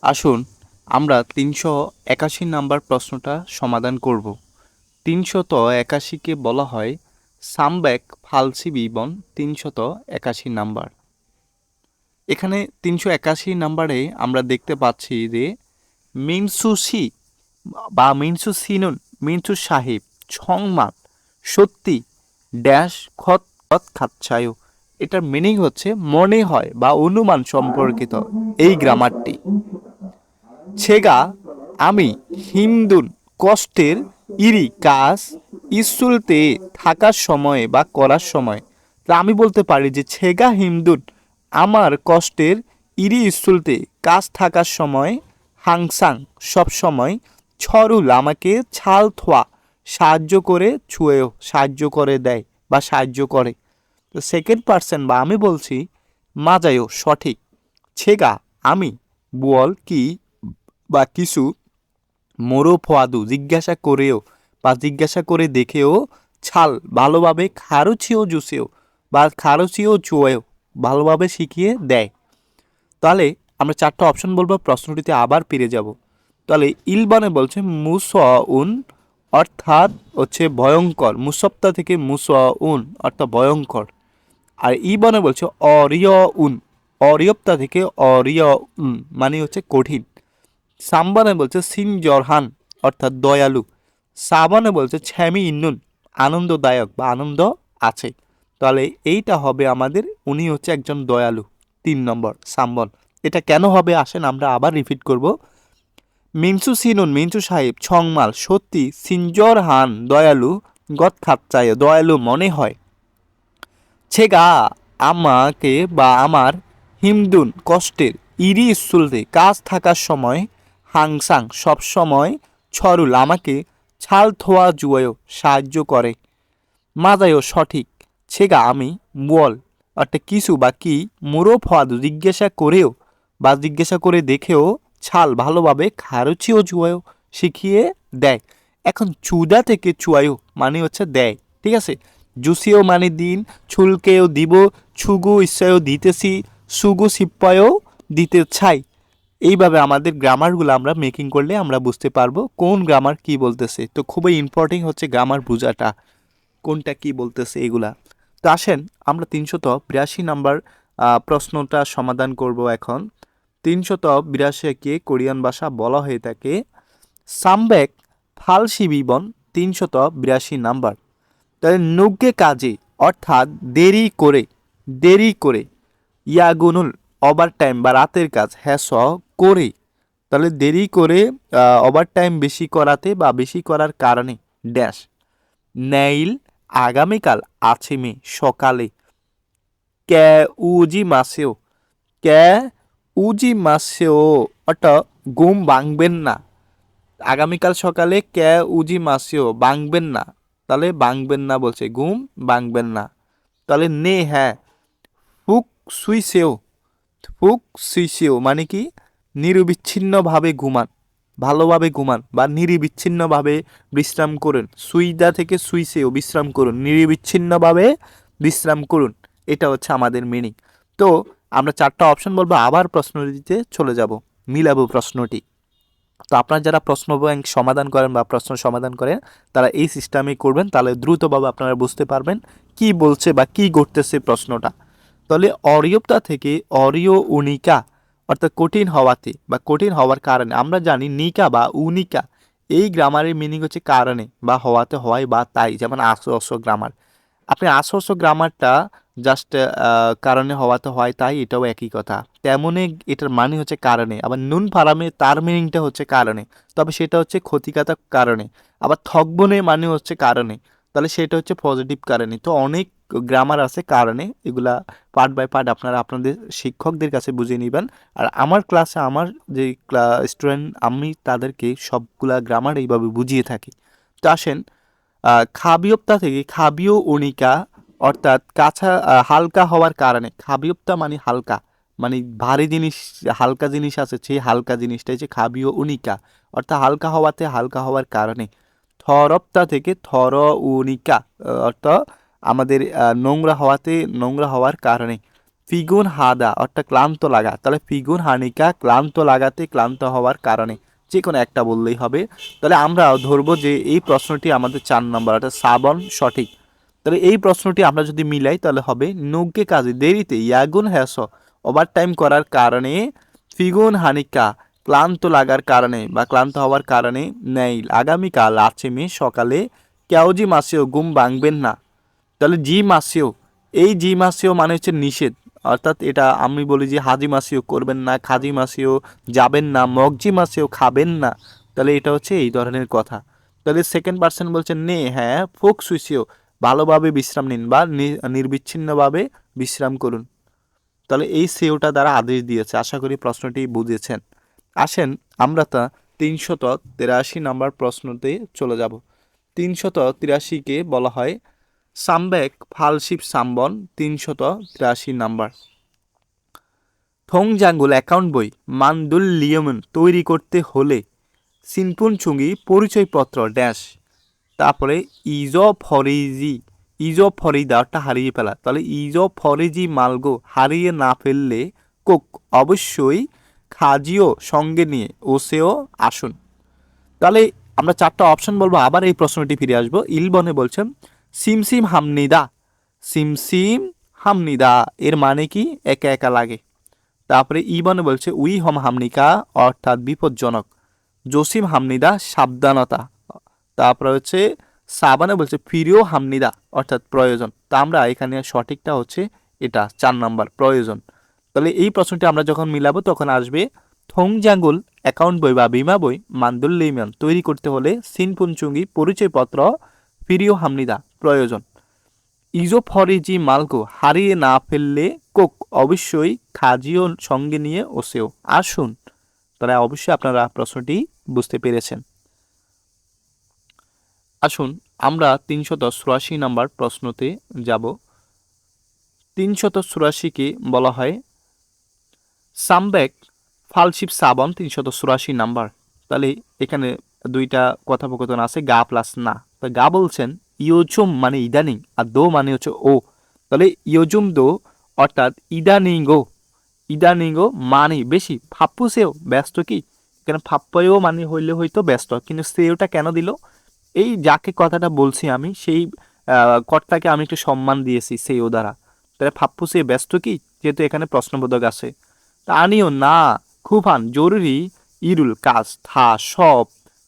আসুন আমরা ৩৮১ নাম্বার প্রশ্নটা সমাধান করব। ৩৮১কে বলা হয় সামবেক ফালসি বিবন ৩৮১ নাম্বার। এখানে ৩৮১ নাম্বারে আমরা দেখতে পাচ্ছি যে মিনসুসি বা মিনসুসিনুন মিনসু সাহেব ছংমাত সত্যি ড্যাশ খত খত খাচ্ছায়ু। এটার মিনিং হচ্ছে মনে হয় বা অনুমান সম্পর্কিত এই গ্রামারটি। ছেগা আমি হিমদুন কষ্টের ইরি কাজ ইসুলতে থাকার সময় বা করার সময়। তা আমি বলতে পারি যে ছেগা হিমদুন আমার কষ্টের ইরি ইসুলতে কাজ থাকার সময় হাংসাং সব সময় ছরুল আমাকে ছাল থোয়া সাহায্য করে ছুঁয়েও সাহায্য করে দেয় বা সাহায্য করে। তো সেকেন্ড পার্সন বা আমি বলছি মাজায়ও সঠিক। ছেগা আমি বল কি বা কিছু মোরো ফোয়াদু জিজ্ঞাসা করেও বা জিজ্ঞাসা করে দেখেও ছাল ভালোভাবে খারুচিও জুসেও বা খারুচিও চুয়েও ভালোভাবে শিখিয়ে দেয়। তাহলে আমরা চারটা অপশন বলবো, প্রশ্নটিতে আবার ফিরে যাব। তাহলে ইলবানে বলছে মুসউন অর্থাৎ হচ্ছে ভয়ঙ্কর, মুসপ্তা থেকে মুসউন অর্থাৎ ভয়ঙ্কর। আর ইবনে বলছে অরিয়উন অরিয়প্তা থেকে অরিয়উন মানে হচ্ছে কঠিন। সাম্বানে বলছে সিনজরহান অর্থাৎ দয়ালু। সাবানে বলছে ছ্যামি ইন্নুন আনন্দদায়ক বা আনন্দ আছে। তাহলে এইটা হবে আমাদের, উনি হচ্ছে একজন দয়ালু। 3 নম্বর সাম্বন। এটা কেন হবে আসেন আমরা আবার রিপিট করব। মিনসু সিনুন মিনসু সাহেব ছংমাল সত্যি সিনজরহান দয়ালু গত খাচ্চায় দয়ালু মনে হয়। ছেগা আমাকে বা আমার হিমদুন কষ্টের ইরি স্কুলতে কাজ থাকার সময় হাংসাং সব সময় ছরুল আমাকে ছাল থোয়া জুয়েও সাহায্য করে। মাজায়ও সঠিক। ছেগা আমি বল অর্থাৎ কিছু বা কি মুরো ফাদু জিজ্ঞাসা করেও বা জিজ্ঞাসা করে দেখেও ছাল ভালোভাবে খারুচিও জুয়েও শিখিয়ে দেয়। এখন চুদা থেকে চুয়ায়ও মানে হচ্ছে দেয়, ঠিক আছে। জুসিও মানে দিন, ছুলকেও দিব, ছুগু ইচ্ছায়ও দিতেছি, সুগু সিপ্পায়ও দিতে চাই। এইভাবে আমাদের গ্রামারগুলো আমরা মেকিং করলে আমরা বুঝতে পারবো কোন গ্রামার কি বলতেছে। তো খুবই ইম্পর্টেন্ট হচ্ছে গ্রামার বোঝাটা, কোনটা কি বলতেছে এগুলা। তো আসেন আমরা ৩৮২ নাম্বার প্রশ্নটা সমাধান করব এখন। ৩৮২কে কোরিয়ান ভাষা বলা হয়ে থাকে সামবেক ফালসি বিবন ৩৮২ নাম্বার। তাহলে নুগ্গে কাজে অর্থাৎ দেরি করে ইয়াগুনুল ওভার টাইম বা রাতের কাজ হ্যাঁ করে। তাহলে দেরি করে ওভার টাইম বেশি করাতে বা বেশি করার কারণে ড্যাশ নেইল আগামীকাল আছে মে সকালে ক্যা উজি মাসেও ক্যা উজি মাসেও অর্থাৎ ঘুম ভাঙবেন না। আগামীকাল সকালে ক্যা উজি মাসেও ভাঙবেন না, তাহলে ভাঙবেন না বলছে, ঘুম ভাঙবেন না। তাহলে নে হ্যাঁ ফুক সুইসেও ফুক সুইসেও মানে কি নিরবিচ্ছিন্নভাবে ঘুমান, ভালোভাবে ঘুমান বা নিরবিচ্ছিন্নভাবে বিশ্রাম করুন। সুইদা থেকে সুইসেও বিশ্রাম করুন, নিরবিচ্ছিন্নভাবে বিশ্রাম করুন, এটা হচ্ছে আমাদের মিনিং। তো আমরা চারটা অপশন বলবো, আবার প্রশ্ন দিতে চলে যাব, মিলাবো প্রশ্নটি। তো আপনারা যারা প্রশ্ন ব্যাংক সমাধান করেন বা প্রশ্ন সমাধান করেন তারা এই সিস্টেমে করবেন, তাহলে দ্রুতভাবে আপনারা বুঝতে পারবেন কি বলছে বা কি করতেছে প্রশ্নটা। তাহলে অরিয়তা থেকে অরিয় উনিকা অর্থাৎ কঠিন হওয়াতে বা কঠিন হওয়ার কারণে। আমরা জানি নিকা বা উনিকা এই গ্রামারের মিনিং হচ্ছে কারণে বা হওয়াতে হয় বা তাই, যেমন আসো অস গ্রামার। আপনি আসো অস গ্রামারটা জাস্ট কারণে হওয়াতে হয় তাই, এটাও একই কথা। তেমনই এটার মানে হচ্ছে কারণে। আবার নুন ফারামে তার মিনিংটা হচ্ছে কারণে, তবে সেটা হচ্ছে ক্ষতিকারক কারণে। আবার থকবনে মানে হচ্ছে কারণে, তাহলে সেটা হচ্ছে পজিটিভ কারণে। তো অনেক গ্রামার আছে কারণে, এগুলা পার্ট বাই পার্ট আপনারা আপনাদের শিক্ষকদের কাছে বুঝিয়ে নেবেন। আর আমার ক্লাসে আমার যে স্টুডেন্ট আমি তাদেরকে সবগুলা গ্রামার এইভাবে বুঝিয়ে থাকি। তো আসেন খাবিয়প্তা থেকে খাবিও অনিকা অর্থাৎ কাছা হালকা হওয়ার কারণে। খাবিয়প্তা মানে হালকা, মানে ভারী জিনিস হালকা জিনিস আছে সেই হালকা জিনিসটাই যে খাবিও উনিকা অর্থাৎ হালকা হওয়াতে হালকা হওয়ার কারণে। থরপ্তা থেকে থর উনিকা অর্থাৎ আমাদের নোংরা হওয়াতে নোংরা হওয়ার কারণে। ফিগুন হাদা অর্থাৎ ক্লান্ত লাগা, তাহলে ফিগুন হানিকা ক্লান্ত লাগাতে, ক্লান্ত হওয়ার কারণে, যে কোনো একটা বললেই হবে। তাহলে আমরা ধরবো যে এই প্রশ্নটি আমাদের 4 নম্বর অর্থাৎ সাবন সঠিক। তাহলে এই প্রশ্নটি আমরা যদি মিলাই তাহলে হবে নৌকে কাজে দেরিতে ইয়াগুন হ্যাস ওভার টাইম করার কারণে, ফিগুন হানিকা ক্লান্ত লাগার কারণে বা ক্লান্ত হওয়ার কারণে, নেইল আগামীকাল আচেমে সকালে কেউজি মাসেও ঘুম ভাঙবেন না। তাহলে জি মাসেও, এই জি মাসেও মানে হচ্ছে নিষেধ, অর্থাৎ এটা আমি বলি যে হাজি মাসেও করবেন না, খাজি মাসেও যাবেন না, মগজি মাসেও খাবেন না, তাহলে এটা হচ্ছে এই ধরনের কথা। তাহলে সেকেন্ড পার্সন বলছেন নে হ্যাঁ ফোক সুইসিও ভালোভাবে বিশ্রাম নিন বা নির্বিচ্ছিন্নভাবে বিশ্রাম করুন। তাহলে এই সেওটা দ্বারা আদেশ দিয়েছে। আশা করি প্রশ্নটি বুঝেছেন। আসেন আমরা তা 383 নম্বর প্রশ্নতে চলে যাব। 383কে বলা হয় সামবেক ফালশিপ সাম্বন 383 নাম্বার। থংজাঙ্গুল অ্যাকাউন্ট বই মানদুল লিয়মন তৈরি করতে হলে সিনপুন চুঙ্গি পরিচয়পত্র ড্যাশ, তারপরে ইজ ফরিদাটা হারিয়ে ফেলা, তাহলে ইজ ফরিজি মালগো হারিয়ে না ফেললে কোক অবশ্যই খাজিও সঙ্গে নিয়ে ওসেও আসুন। তাহলে আমরা 4টা অপশন বলবো, আবার এই প্রশ্নটি ফিরে আসবো। ইলবনে বলছেন সিমসিম হামনিদা, সিমসিম হামনিদা এর মানে কি একা একা লাগে। তারপরে ইবনে বলছে উই হম হামনিকা অর্থাৎ বিপজ্জনক, জসিম হামনিদা সাবধানতা। তারপরে হচ্ছে সাবানে বলছে ফিরিও হামনিদা অর্থাৎ প্রয়োজন। তা আমরা এখানে সঠিকটা হচ্ছে এটা 4 নাম্বার প্রয়োজন। তাহলে এই প্রশ্নটি আমরা যখন মিলাবো তখন আসবে থংজাঙ্গুল অ্যাকাউন্ট বই বা বিমা বই মানদুল্লিমান তৈরি করতে হলে সিনপুনচুঙ্গি পরিচয়পত্র ফিরিও হামনিদা প্রয়োজন, ইজো ফরিজি মালকো হারিয়ে না ফেললে কোক অবশ্যই খাজিও সঙ্গে নিয়ে ওসেও আসুন। তাহলে অবশ্যই আপনারা প্রশ্নটি বুঝতে পেরেছেন। আসুন আমরা 384 নম্বর প্রশ্নতে যাব। 384কে বলা হয় সামবেক ফালশিপ সাবন 384 নাম্বার। তাহলে এখানে দুইটা কথোপকথন আছে গা প্লাস না। তো গা বলছেন ইয়োজুম মানে ইদানিং, আর দো মানে হচ্ছে ও। তাহলে ইয়োজুম দো অর্থাৎ ইদানিঙ্গো, ইদানিঙ্গো মানে বেশি, ফাপ্পু সেও ব্যস্ত কি, এখানে ফাপ্পয়ও মানে হইলে হয়তো ব্যস্ত, কিন্তু সেওটা কেন দিল, এই যাকে কথাটা বলছি আমি সেই কর্তাকে আমি একটু সম্মান দিয়েছি সেও দ্বারা। তাহলে ফাপ্পু সে ব্যস্ত কি, যেহেতু এখানে প্রশ্নবোধক আছে। তা আনিও না খুফান জরুরি, ইরুল কাজ থা সব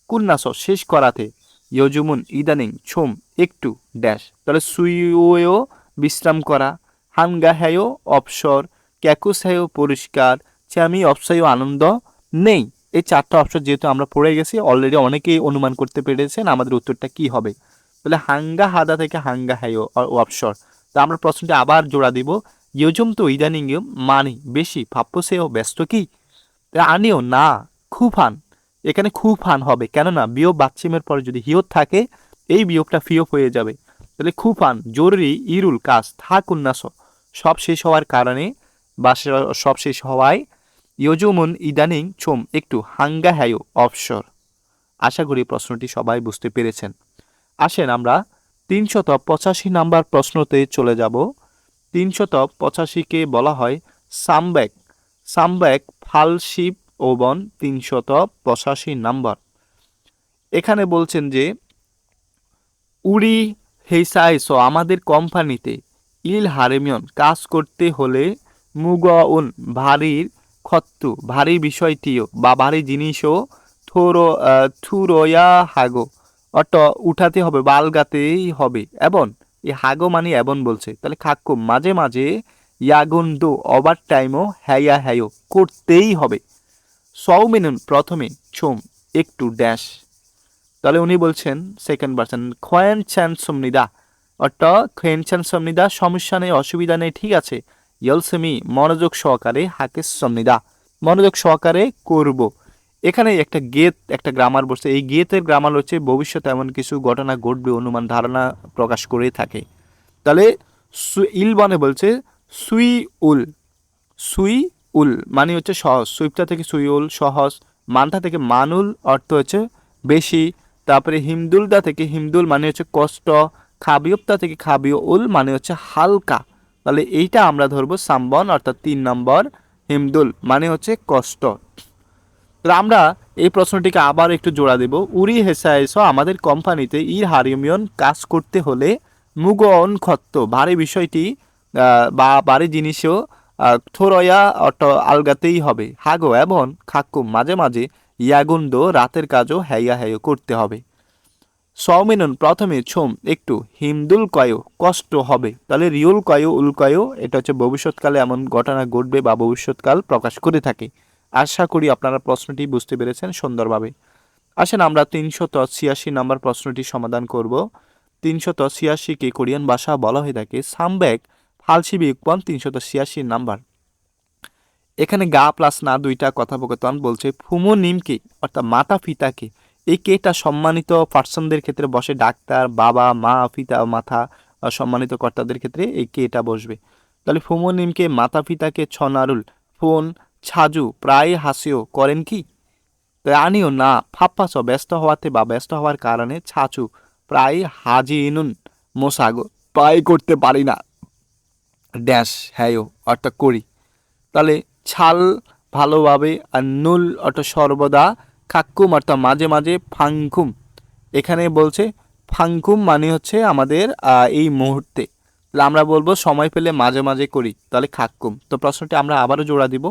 কুন্নাস শেষ করাতে, ইয়জুমুন ইদানিং ছোম একটু ড্যাশ, তাহলে সুইও বিশ্রাম করা, হানগা হ্যায়ও অবসর, ক্যাকুস হ্যায়ও পরিষ্কার, চ্যামি অবসায়ও আনন্দ নেই। এই 4টা অপশন যেহেতু আমরা পড়ে গেছি অলরেডি, অনেকেই অনুমান করতে পেরেছেন আমাদের উত্তরটা কি হবে। তাহলে হাঙ্গা হাদা থেকে হাঙ্গা হ্যায়ও অবসর। তা আমরা প্রশ্নটি আবার জোড়া দিব, ইয়োজুম তো ইদানিং মানি বেশি, ফাপ্পসেও ব্যস্ত কি, আনিও না খুফান, এখানে খুফান হবে, কেননা বিয়োগ বাচ্চিমের পরে যদি হিয়ত থাকে এই বিয়োগটা ফিয়প হয়ে যাবে। তাহলে খুফান জরুরি, ইরুল কাজ থাক উন্নাস সব শেষ হওয়ার কারণে বা সব শেষ হওয়ায়, ইয়োজুমুন ইদানিং চোম একটু হাঙ্গা হ্যায়ো অবসর। আশা করি প্রশ্নটি সবাই বুঝতে পেরেছেন। আসেন আমরা 385 নাম্বার প্রশ্নতে চলে যাব। 385কে বলা হয় সামবেক, সামবেক ফালশিপ ওবন 385 নাম্বার। এখানে বলছেন যে উড়ি হেসাইস আমাদের কোম্পানিতে ইল হারেমিয়ন কাজ করতে হলে মুগউন ভারীর খত্তু ভারী বিষয়টিও বা ভারী জিনিসও থুরোয়া হাগো অর্থাৎ উঠাতে হবে বা আলগাতেই হবে, এবং এই হাগো মানে এবন বলছে। তাহলে খাক্কু মাঝে মাঝে ইয়াগুন্দু ওভার টাইমও হ্যায়া হ্যায়ো করতেই হবে, সৌমিনুন প্রথমে ছোম একটু ড্যাশ। তাহলে উনি বলছেন সেকেন্ড পার্সন খোয়েন চ্যান সমনিদা অর্থাৎ খোয়েন চ্যান সমনিদা সমস্যা নেই অসুবিধা নেই ঠিক আছে, ইয়লসেমি মনোযোগ সহকারে হাকে সমনিদা মনোযোগ সহকারে করব। এখানে একটা গেত একটা গ্রামার বসছে, এই গেতের গ্রামার হচ্ছে ভবিষ্যতে এমন কিছু ঘটনা ঘটবে অনুমান ধারণা প্রকাশ করে থাকে। তাহলে ইল বনে বলছে সুই উল, সুই উল মানে হচ্ছে সহজ, সুইপটা থেকে সুই উল সহজ, মানটা থেকে মানুল অর্থ হচ্ছে বেশি, তারপরে হিমদুলদা থেকে হিমদুল মানে হচ্ছে কষ্ট, খাবিয়প্তা থেকে খাবিও উল মানে হচ্ছে হালকা। তাহলে এইটা আমরা ধরবো সামবন অর্থাৎ 3 নম্বর হিমদুল মানে হচ্ছে কষ্ট। তাহলে আমরা এই প্রশ্নটিকে আবার একটু জোড়া দেব। উরি হেসাইস আমাদের কোম্পানিতে ইর হারিমিয়ন কাজ করতে হলে মুগন খত্ত ভারী বিষয়টি বা ভারী জিনিসও থোরয়া অট আলগাতেই হবে। হাগো এবং খাক্কুম মাঝে মাঝে ইয়াগুন্দ রাতের কাজও হ্যাইয়া হ্যাইও করতে হবে। সৌমিনন প্রথমে ছোম একটু হিমদুল কয় কষ্ট হবে। তাহলে রিউল কয় উল্কয় এটা হচ্ছে ভবিষ্যৎকালে এমন ঘটনা ঘটবে বা ভবিষ্যৎকাল প্রকাশ করে থাকে। আশা করি আপনারা প্রশ্নটি বুঝতে পেরেছেন সুন্দরভাবে। আসেন আমরা 386 নম্বর প্রশ্নটি সমাধান করব। 386কে কোরিয়ান ভাষা বলা হয়ে থাকে সামবেক ফালসি বিউকপন 386 নাম্বার। এখানে গা প্লাস না দুইটা কথোপকথন বলছে ফুমু নিমকে অর্থাৎ মাতা পিতাকে। এই কেটা সম্মানিত পার্সনদের ক্ষেত্রে বসে, ডাক্তার, বাবা, মা, পিতা, মাথা সম্মানিত কর্তাদের ক্ষেত্রে এই কেটা বসবে। তাহলে ফুমু নিমকে মাতা পিতাকে ছনারুল ফোন ছাজু প্রায় হাসিও করেন কি? তাই আনিও না ফাপ্পাস ব্যস্ত হওয়াতে বা ব্যস্ত হওয়ার কারণে ছাচু প্রায় হাজিনুন মোসাগো প্রায় করতে পারি না ড্যাশ হ্যাঁ অর্থাৎ করি। তাহলে ছাল ভালোভাবে আর নুল অর্থাৎ সর্বদা, খাক্কুম অর্থাৎ মাঝে মাঝে, ফাংকুম এখানে বলছে ফাংকুম মানে হচ্ছে আমাদের এই মুহূর্তে। তাহলে আমরা বলবো সময় পেলে মাঝে মাঝে করি, তাহলে খাক্কুম। তো প্রশ্নটি আমরা আবারও জোড়া দিব।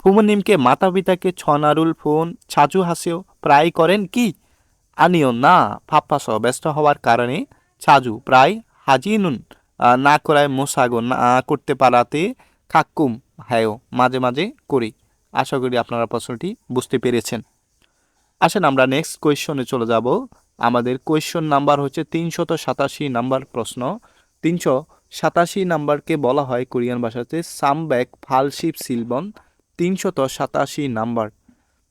ফুমুনিমকে মাতা পিতাকে ছনারুল ফোন ছাজু হাসেও প্রায় করেন কি? আনিও না ফাপ্পাস ব্যস্ত হওয়ার কারণে ছাজু প্রায় হাজিনুন না করায় মোসাগো না করতে পারাতে খাক্কুম হ্যাঁ মাঝে মাঝে করি। আশা করি আপনারা প্রশ্নটি বুঝতে পেরেছেন। আসেন আমরা নেক্সট কোয়েশ্চনে চলে যাব। আমাদের কোয়েশ্চন নাম্বার হচ্ছে 387 নাম্বার প্রশ্ন। 387 নাম্বারকে বলা হয় কোরিয়ান ভাষাতে সামব্যাক ফালশিপ সিলবন 387 নাম্বার।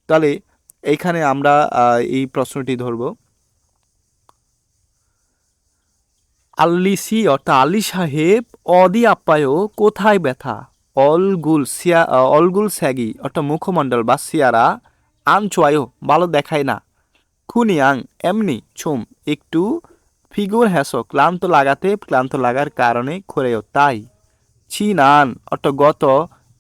তাহলে এইখানে আমরা এই প্রশ্নটি ধরব। আল্লিসি অর্থাৎ আলী সাহেব অদি আপ্পায়ও কোথায় ব্যথা? অলগুল স্যাগি অর্থাৎ মুখমণ্ডল বা সিয়ারা আনচোয়ায়ও ভালো দেখায় না। খুনিয়াং এমনি ছুম একটু ফিগুর হ্যাসো ক্লান্ত লাগার কারণে খোরেও তাই। চিনান অর্থাৎ গত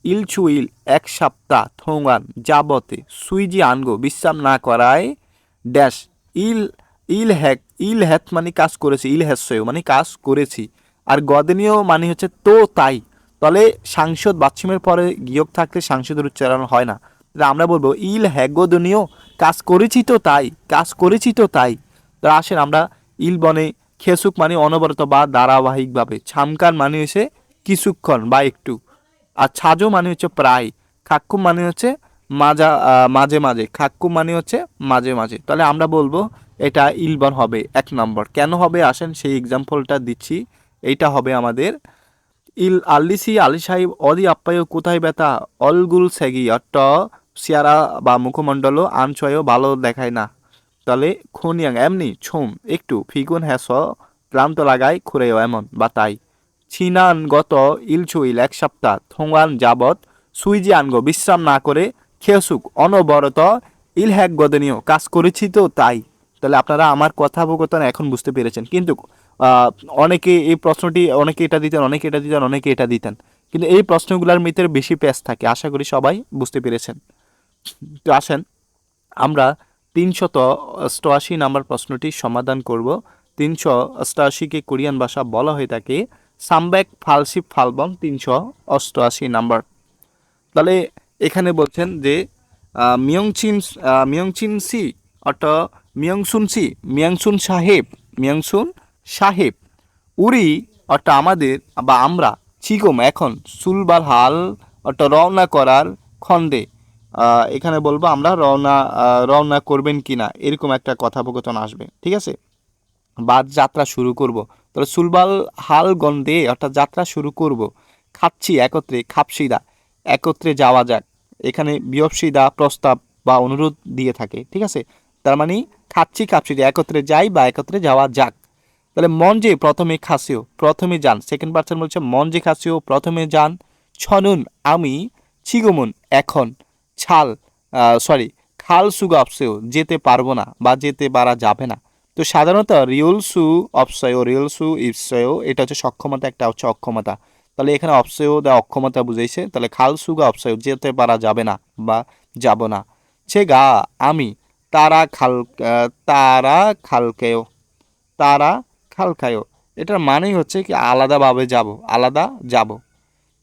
ইলচুইল 1 সপ্তাহ থোঙান যাবতে সুইজি আনগো বিশ্রাম না করায় ড্যাশ ইল ইল হ্যাত মানে কাজ করেছি, ইল হ্যাসয় মানে কাজ করেছি, আর গদনীয় মানে হচ্ছে তো তাই। তাহলে সাংসদ বাচ্চিমের পরে গিয়ক থাকলে সাংসদের উচ্চারণ হয় না। তাহলে আমরা বলবো ইল হ্যাগদনীয় কাজ করেছি তো তাই, কাজ করেছি তো তাই। তাহলে আসেন আমরা ইল বনে খেসুক মানে অনবরত বা ধারাবাহিকভাবে, ছামকান মানে হচ্ছে কিছুক্ষণ বা একটু, আর ছাজো মানে হচ্ছে প্রায়, খাক্কুম মানে হচ্ছে মাঝে মাঝে, খাক্কুম মানে হচ্ছে মাঝে মাঝে। তাহলে আমরা বলবো এটা ইলবন হবে 1 নম্বর। কেন হবে আসেন সেই এক্সাম্পলটা দিচ্ছি। এইটা হবে আমাদের আলী সাহেব অদি আপ্পায় কোথায় ব্যথা অলগুল সেগি অট্ট সিয়ারা বা মুখমণ্ডল আনছয় ভালো দেখায় না। তাহলে খুনিয়াং এমনি ছুম একটু ফিগুন হ্যাস ক্লান্ত লাগায় খুঁড়েও এমন বা তাই। ছিনান গত ইলছুইল 1 সপ্তাহ থোঙান যাবৎ সুইজি আনগো বিশ্রাম না করে খেয়েসুক অনবরত ইলহ্যাক গদনীয় কাজ করেছি তো তাই। তাহলে আপনারা আমার কথাবকথন এখন বুঝতে পেরেছেন। কিন্তু অনেকে এই প্রশ্নটি অনেকে এটা দিতেন, অনেকে এটা দিতেন, অনেকে এটা দিতেন, কিন্তু এই প্রশ্নগুলোর ভিতরে বেশি প্যাচ থাকে। আশা করি সবাই বুঝতে পেরেছেন। তো আসেন আমরা 388 নাম্বার প্রশ্নটি সমাধান করব। 388কে কোরিয়ান ভাষা বলা হয়ে থাকে সামব্যাক ফালশিপ ফালবন 388 নাম্বার। তাহলে এখানে বলছেন যে মিয়ংচিন সি অর্থাৎ মিয়ংসুন সাহেব উরি অর্থাৎ আমাদের বা আমরা চিকম এখন সুলবার হাল অর্থাৎ রওনা করার খণ্ডে, এখানে বলবো আমরা রওনা করবেন কিনা এরকম একটা কথোপকথন আসবে, ঠিক আছে, বা যাত্রা শুরু করব। তাহলে সুলবাল হাল গন্ধে অর্থাৎ যাত্রা শুরু করব। খাচ্ছি একত্রে খাপসিদা একত্রে যাওয়া যাক, এখানে বিয়পসিদা প্রস্তাব বা অনুরোধ দিয়ে থাকে, ঠিক আছে। তার মানে খাচ্ছি খাপসিদা একত্রে যাই বা একত্রে যাওয়া যাক। তাহলে মঞ্জে প্রথমে খাসিও প্রথমে যান, সেকেন্ড পার্সন বলছে মঞ্জে খাসিও প্রথমে যান। ছনুন আমি ছিগুমুন এখন ছাল খাল সুগাপসেও যেতে পারবো না বা যেতে পারা যাবে না। তো সাধারণত রিউল সু ইপসয় এটা হচ্ছে সক্ষমতা, একটা হচ্ছে অক্ষমতা। তাহলে এখানে অপসেও দেওয়া অক্ষমতা বুঝাইছে, তাহলে খাল সুগা অপসেও যেতে পারা যাবে না বা যাব না। ছেগা আমি তারা খালকেও তারা খালকায়ও, এটার মানেই হচ্ছে কি আলাদাভাবে যাব, আলাদা যাব।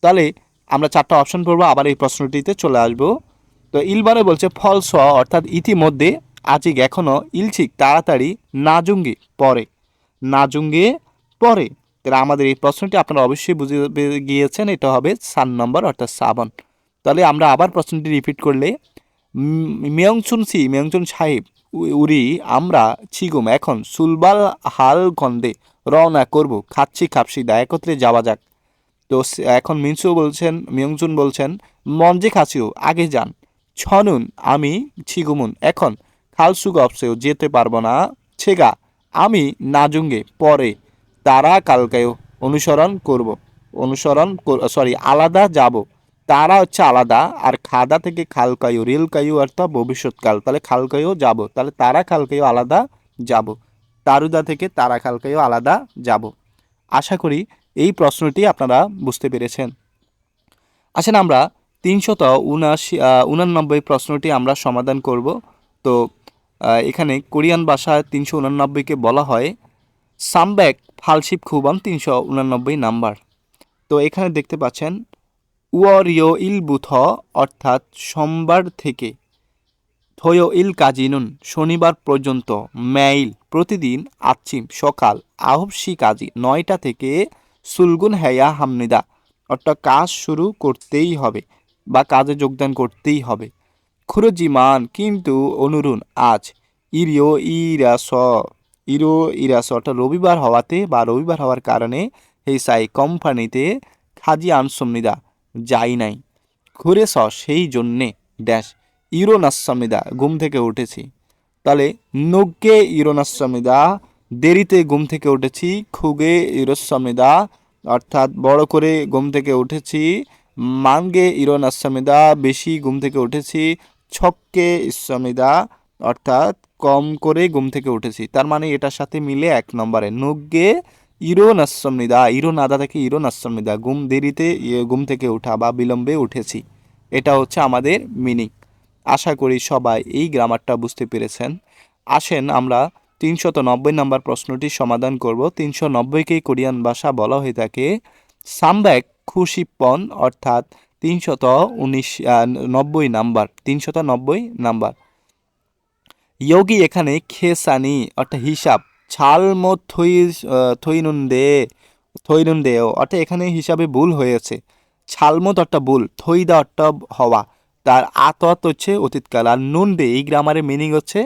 তাহলে আমরা 4টা অপশন পড়বো, আবার এই প্রশ্নটিতে চলে আসবো। তো ইলবানে বলছে ফলস অর্থাৎ ইতিমধ্যে, আজিক এখনো, ইলছিক তাড়াতাড়ি, নাজুঙ্গি পরে, নাজুঙ্গে পরে। তাহলে আমাদের এই প্রশ্নটি আপনারা অবশ্যই বুঝে গিয়েছেন, এটা হবে 4 নম্বর অর্থাৎ সাবন। তাহলে আমরা আবার প্রশ্নটি রিপিট করলে মিয়ংচুন সাহেব উরি আমরা ছিগুম এখন সুলবাল হাল খন্দে রওনা করব, খাচ্ছি খাপসিদা একত্রে যাওয়া যাক। তো এখন মিয়ংচুন বলছেন মঞ্জে খাসিও আগে যান, ছনুন আমি ছিগুমুন এখন, খালসুগ অপসেও যেতে পারবো না, ছেগা আমি নাজুঙ্গে পরে, তারা কালকায়ও অনুসরণ করব, আলাদা যাব। তারা হচ্ছে আলাদা, আর খাদা থেকে খালকায়ু, রেলকায়ু অর্থাৎ ভবিষ্যৎকাল, তাহলে খালকায়ু যাব, তাহলে তারা খালকায়ু আলাদা যাব, তারুদা থেকে তারা খালকায়ু আলাদা যাব। আশা করি এই প্রশ্নটি আপনারা বুঝতে পেরেছেন। আসেন আমরা 389 প্রশ্নটি আমরা সমাধান করব। তো এখানে কোরিয়ান ভাষায় 389কে বলা হয় সামব্যাক ফালশিপ খুবন 389 নাম্বার। তো এখানে দেখতে পাচ্ছেন উয়রিও ইল বুথ অর্থাৎ সোমবার থেকে, থয়ো ইল কাজিনুন শনিবার পর্যন্ত, মেইল প্রতিদিন, আচ্ছিম সকাল, আহবসি কাজী 9টা থেকে, সুলগুন হেয়া হামনিদা অর্থাৎ কাজ শুরু করতেই হবে বা কাজে যোগদান করতেই হবে, খুরজিমান কিন্তু অনুরুণ আজ, ইরিও ইরাস ইরো ইরাস অর্থাৎ রবিবার হওয়াতে বা রবিবার হওয়ার কারণে হেসাই কোম্পানিতে খাজি আনসমিদা যাই নাই, ঘুরেছ সেই জন্যে ড্যাশ, ইউরোনাসমিদা ঘুম থেকে উঠেছি। তাহলে নগ্গে ইউরোনাসমিদা দেরিতে ঘুম থেকে উঠেছি, খুগে ইউরোসমিদা অর্থাৎ বড় করে ঘুম থেকে উঠেছি, মানগে ইরোনাসমিদা বেশি ঘুম থেকে উঠেছি, ছক্কে ইসমিদা অর্থাৎ কম করে ঘুম থেকে উঠেছি। তার মানে এটার সাথে মিলে 1 নম্বরে নগ্গে ইরোনাসমিদা, ইরোনাদা থেকে ইরোনাসমিদা দেরিতে ঘুম থেকে ওঠা বা বিলম্বে উঠেছি, এটা হচ্ছে আমাদের মিনিং। আশা করি সবাই এই গ্রামারটা বুঝতে পেরেছেন। আসেন আমরা 390 নম্বর প্রশ্নটি সমাধান করব। 390কেই কোরিয়ান ভাষা বলা হয়ে থাকে সামব্যাক খুশিপন অর্থাৎ 390 নাম্বার, 390 নাম্বার। ইয়োগি এখানে খেসানি অর্থাৎ হিসাব, ছালমো থইনুনদেও অর্থাৎ এখানে হিসাবে ভুল হয়েছে, ছালমত অর্থাৎ ভুল, থইদা অর্থাৎ হওয়া, তার আতত হচ্ছে অতীতকাল, আর নুন দে এই গ্রামারের মিনিং হচ্ছে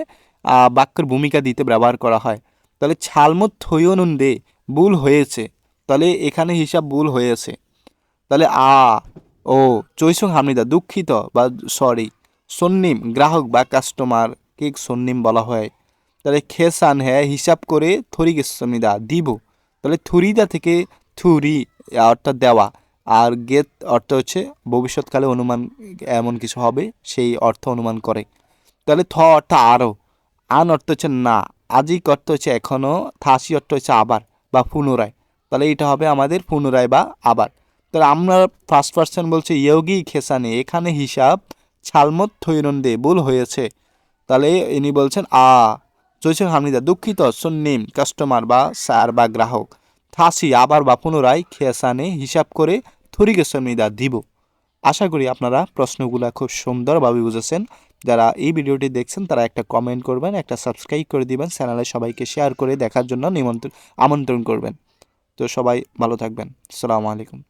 বাক্যের ভূমিকা দিতে ব্যবহার করা হয়। তাহলে ছালমত থইনুন দে ভুল হয়েছে, তাহলে এখানে হিসাব ভুল হয়েছে। তাহলে ও চৈসং হামনিদা দুঃখিত বা সরি, সন্নিম গ্রাহক বা কাস্টমার কে সন্নিম বলা হয়। তাহলে খেসান হ্যাঁ হিসাব করে থরি গেসমিদা দিব, তাহলে থুরিদা থেকে থুরি অর্থাৎ দেওয়া, আর গেত অর্থ হচ্ছে ভবিষ্যৎকালে অনুমান এমন কিছু হবে সেই অর্থ অনুমান করে। তাহলে থ অর্থ আরও, আন অর্থ হচ্ছে না, আজিক অর্থ হচ্ছে এখনও, থাসি অর্থ হচ্ছে আবার বা পুনরায়, তাহলে এটা হবে আমাদের পুনরায় বা আবার। তাহলে আমরা ফার্স্ট পার্সন বলছি ইয়োগি খেসানে, এখানে হিসাব ছালমত থৈরন্দে ভুল হয়েছে, তাহলে ইনি বলছেন জয়সং হামনিদা দুঃখিত, সন্নিম কাস্টমার বা স্যার বা গ্রাহক, থাসি আবার বা পুনরায়, খেসানে হিসাব করে, থরিগেসমিদা দিব। আশা করি আপনারা প্রশ্নগুলো খুব সুন্দরভাবে বুঝেছেন। যারা এই ভিডিওটি দেখছেন তারা একটা কমেন্ট করবেন, একটা সাবস্ক্রাইব করে দিবেন, চ্যানেলে সবাইকে শেয়ার করে দেখার জন্য আমন্ত্রণ করবেন। তো সবাই ভালো থাকবেন। আসসালামু আলাইকুম।